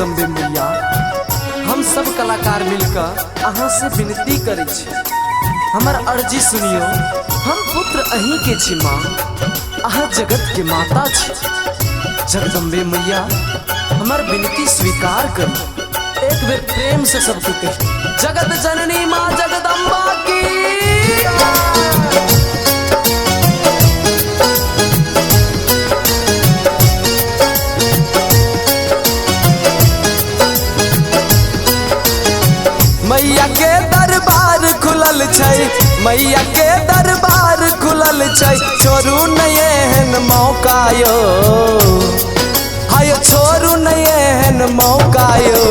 जगदम्बे मैया हम सब कलाकार मिलकर अहाँ से विनती करे छी, हमर अर्जी सुनियो। हम पुत्र अहीं के छी माँ, अहाँ जगत के माता छी। जगदम्बे मैया हमर विनती स्वीकार करी, एक बेर प्रेम से सबको कही, जगत जननी माँ जगदम्बा की। मैया के दरबार खुलल छै, मैया के दरबार खुलल छै, छोड़ू नहीं एहन मौका यो, हाय छोड़ू नहीं एहन मौका यो।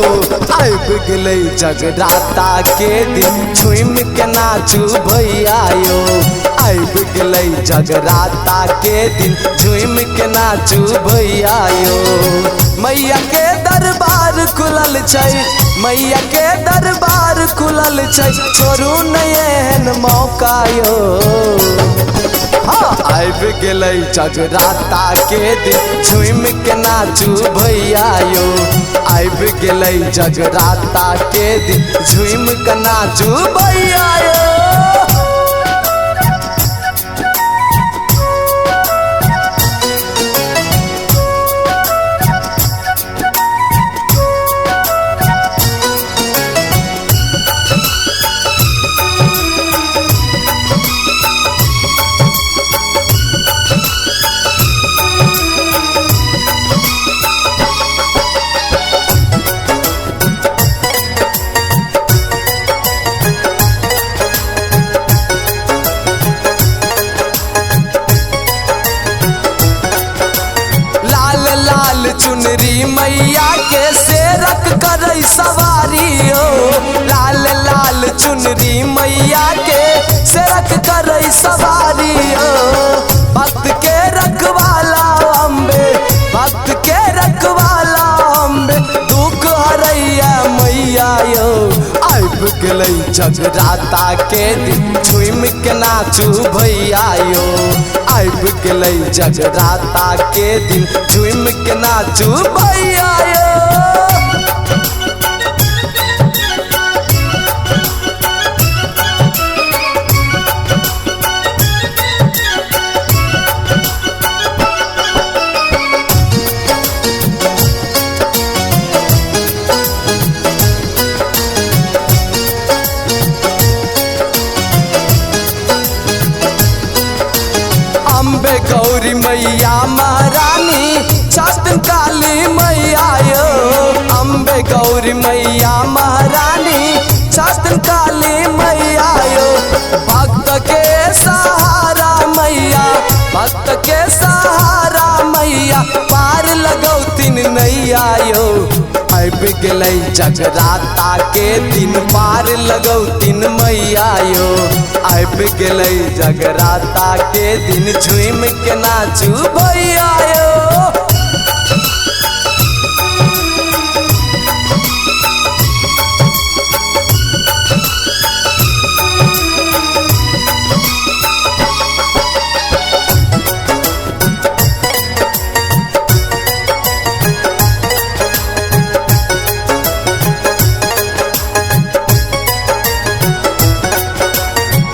आबि गेलै जगराता के दिन, झूम के नाचू भैया यो। आबि गेलै जगराता के दिन, झूम के नाचू भैया यो। मैया के दरबार खुलल छै, मैया के दरबार खुलल छै, छोड़ू नहीं एहन मौका यो। आबि गेलै जगराता के दिन, झूम के नाचू भैया यो। आबि गेलै जगराता के दिन, झूम के नाचू भैया यो। चुनरी मैया के सेरक करे सवारी हो, लाल लाल चुनरी मैया के सेरक करे सवारी हो। भक्त के रखवाला अम्बे, भक्त के रखवाला अम्बे, दुख हरैया मैया यो। आबि गेलै जगराता के दिन, झूम के नाचू भैया यो। आबि गेलै जगराता के दिन, झूम के नाचू भैया यो। अम्बे गौरी मैया महारानी, छतन काली मैया यो। अम्बे गौरी मैया महारानी, छतन काली मैया यो। भक्त के सहारा मैया, भक्त के सहारा मैया, पार लगौतिन नैया यो। आबि गेलै जगराता के दिन, पार लगौतिन मैया यो। आबि गेलै जगराता के दिन, झूम के नाचू भैया यो।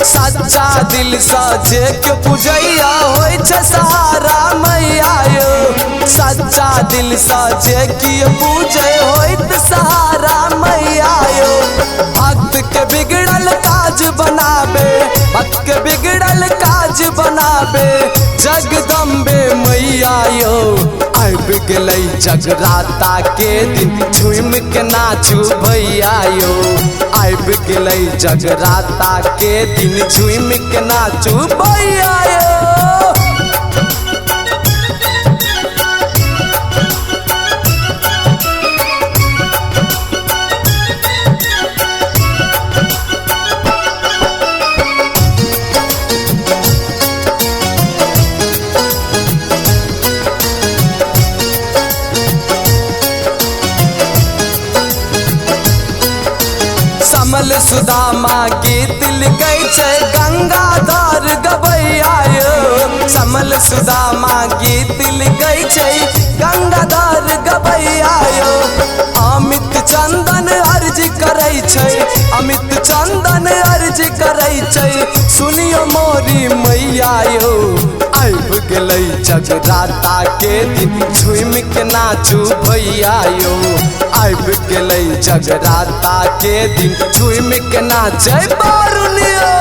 सच्चा दिल सजे के पूजैया होय छै सहारा मैया यो। सच्चा दिल सजे के पूजे होइत सहारा मैया यो। भक्त के बिगड़ल काज बनाबे, भक्त के बिगड़ल काज बनाबे, जगदम्बे मैया यो। आबि गेलै जगराता के दिन, झूम के नाचू भैया यो। आबि गेलै जगराता के दिन, झूम के नाचू भैया यो। समल सुदामा गीत लिखै छै, गंगाधर गबैया यो। समल सुदामा गीत लिखै छै, गंगाधर गबैया यो। करे छै अमित चंदन अर्ज करे छै सुनियो मोरी मैया यो आइब गेलै जगराता के दिन झूम के नाचू भैया यो आइब गेलै जगराता के दिन झूम के नाचे बारुनियो।